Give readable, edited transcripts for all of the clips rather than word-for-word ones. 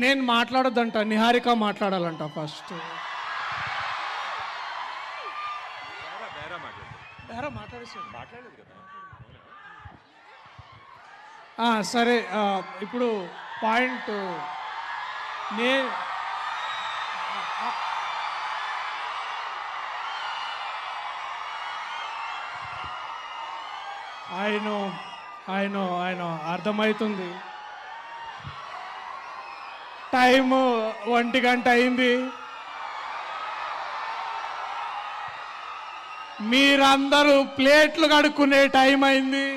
నేను మాట్లాడొద్దంట, నిహారిక మాట్లాడాలంట ఫస్ట్. సరే, ఇప్పుడు పాయింట్ ఆయన అర్థమవుతుంది. టైము 1 గంట అయింది. మీరందరూ ప్లేట్లు కడుక్కునే టైం అయింది.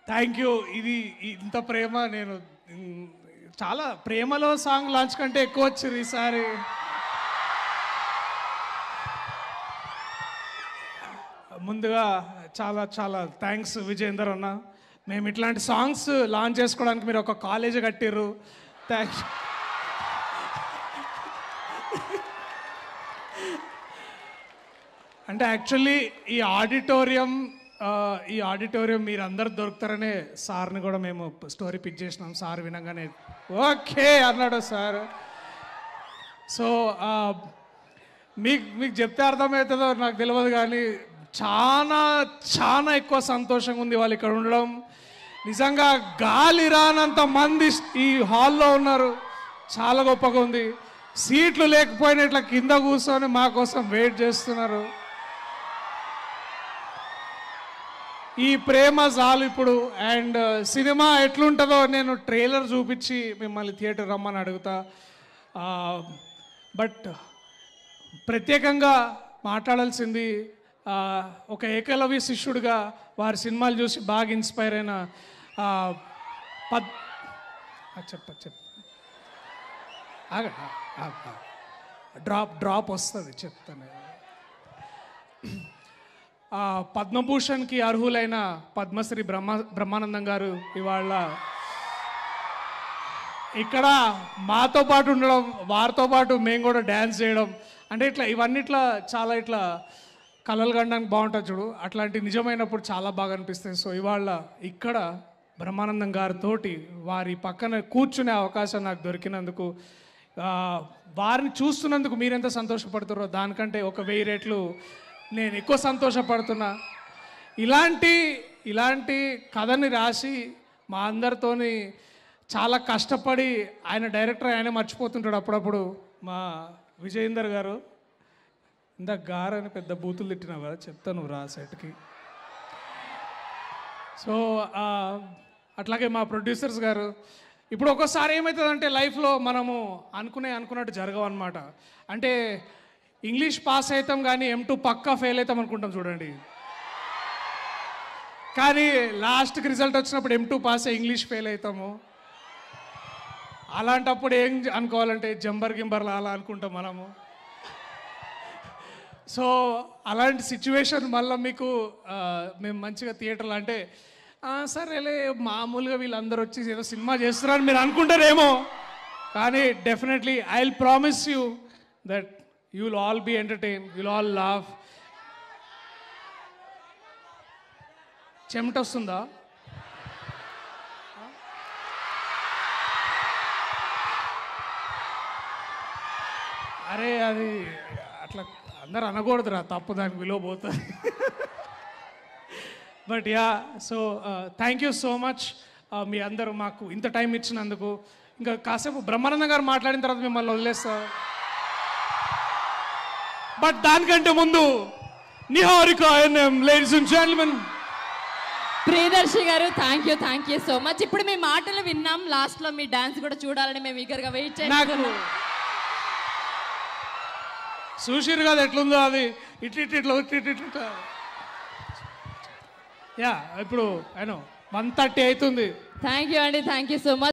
Thank you. ఇది ఇంత ప్రేమ నేను చాలా ప్రేమలో సాంగ్ లాంచ్ కంటే ఎక్కువ వచ్చింది ఈసారి. ముందుగా చాలా చాలా థ్యాంక్స్ విజయేందర్ అన్న. మేము ఇట్లాంటి సాంగ్స్ లాంచ్ చేసుకోవడానికి మీరు ఒక కాలేజ్ కట్టిర్రు. Thank you. అంటే యాక్చువల్లీ ఈ ఆడిటోరియం మీరు అందరు దొరుకుతారనే సార్ని కూడా మేము స్టోరీ పిక్ చేసినాం. సార్ వినగానే ఓకే అన్నాడు సార్. సో మీకు చెప్తే అర్థమవుతుందో నాకు తెలియదు, కానీ చాలా చాలా ఎక్కువ సంతోషంగా ఉంది వాళ్ళు ఇక్కడ ఉండడం. నిజంగా గాలి రానంత మంది ఈ హాల్లో ఉన్నారు. చాలా గొప్పగా ఉంది. సీట్లు లేకపోయినా ఇట్లా కింద కూర్చొని మా కోసం వెయిట్ చేస్తున్నారు. ఈ ప్రేమ చాలు ఇప్పుడు. అండ్ సినిమా ఎట్లుంటుందో నేను ట్రైలర్ చూపించి మిమ్మల్ని థియేటర్ రమ్మని అడుగుతా. బట్ ప్రత్యేకంగా మాట్లాడాల్సింది ఒక ఏకలవ్య శిష్యుడిగా వారి సినిమాలు చూసి బాగా ఇన్స్పైర్ అయిన డ్రాప్ వస్తుంది చెప్తాను. పద్మభూషణ్కి అర్హులైన పద్మశ్రీ బ్రహ్మానందం గారు ఇవాళ ఇక్కడ మాతో పాటు ఉండడం, వారితో పాటు మేము కూడా డ్యాన్స్ చేయడం, అంటే ఇట్లా ఇవన్నీ ఇట్లా చాలా ఇట్లా కలలు కనడానికి బాగుంటుంది చూడు, అట్లాంటి నిజమైనప్పుడు చాలా బాగా అనిపిస్తుంది. సో ఇవాళ ఇక్కడ బ్రహ్మానందం గారితోటి వారి పక్కన కూర్చునే అవకాశం నాకు దొరికినందుకు, వారిని చూస్తున్నందుకు మీరెంత సంతోషపడుతారో దానికంటే 1000 రెట్లు నేను ఎక్కువ సంతోషపడుతున్నా. ఇలాంటి కథని రాసి మా అందరితోని చాలా కష్టపడి ఆయన డైరెక్టర్ ఆయన మర్చిపోతుంటాడు అప్పుడప్పుడు. మా విజయేందర్ గారు ఇందాక గారని పెద్ద బూతులు తిట్టినావు కదా, చెప్తాను రా సెట్కి. సో అట్లాగే మా ప్రొడ్యూసర్స్ గారు. ఇప్పుడు ఒక్కోసారి ఏమవుతుందంటే లైఫ్లో మనము అనుకున్నట్టు జరగవు అనమాట. అంటే ఇంగ్లీష్ పాస్ అవుతాం కానీ M2 పక్కా ఫెయిల్ అవుతాం అనుకుంటాం చూడండి. కానీ లాస్ట్కి రిజల్ట్ వచ్చినప్పుడు M2 పాస్ అయ్యి ఇంగ్లీష్ ఫెయిల్ అవుతాము. అలాంటప్పుడు ఏం అనుకోవాలంటే గింబర్లా అలా అనుకుంటాం మనము. సో అలాంటి సిచ్యువేషన్ మళ్ళీ మీకు మేము మంచిగా థియేటర్లో అంటే సరేలే మామూలుగా వీళ్ళందరూ వచ్చి ఏదో సినిమా చేస్తున్నారని మీరు అనుకుంటారేమో, కానీ definitely I will promise you that you will all be entertained, you will all laugh. చెమట వస్తుందా? అరే అది అట్లా అందరు అనకూడదురా, తప్పు, దానికి విలువ పోతుంది. But yeah, so thank you so much మీ అందరూ మాకు ఇంత టైం ఇచ్చినందుకు. ఇంకా కాసేపు బ్రహ్మానందం గారు మాట్లాడిన తర్వాత మిమ్మల్ని వదిలేస్తా. బట్ దానికంటే ముందు Niharika NM, ladies and gentlemen. Priyadarshi గారు థ్యాంక్ యూ సో మచ్. ఇప్పుడు మీ మాటలు విన్నాం, లాస్ట్ లో మీ డాన్స్ కూడా చూడాలని మేము ఈగర్ గా వెయిట్ చేస్తున్నాం. చూసిరు కదా ఎట్లుందో అది, ఇట్లా యా. ఇప్పుడు 1:30 అవుతుంది. థ్యాంక్ యూ అండి, థ్యాంక్ యూ సో మచ్.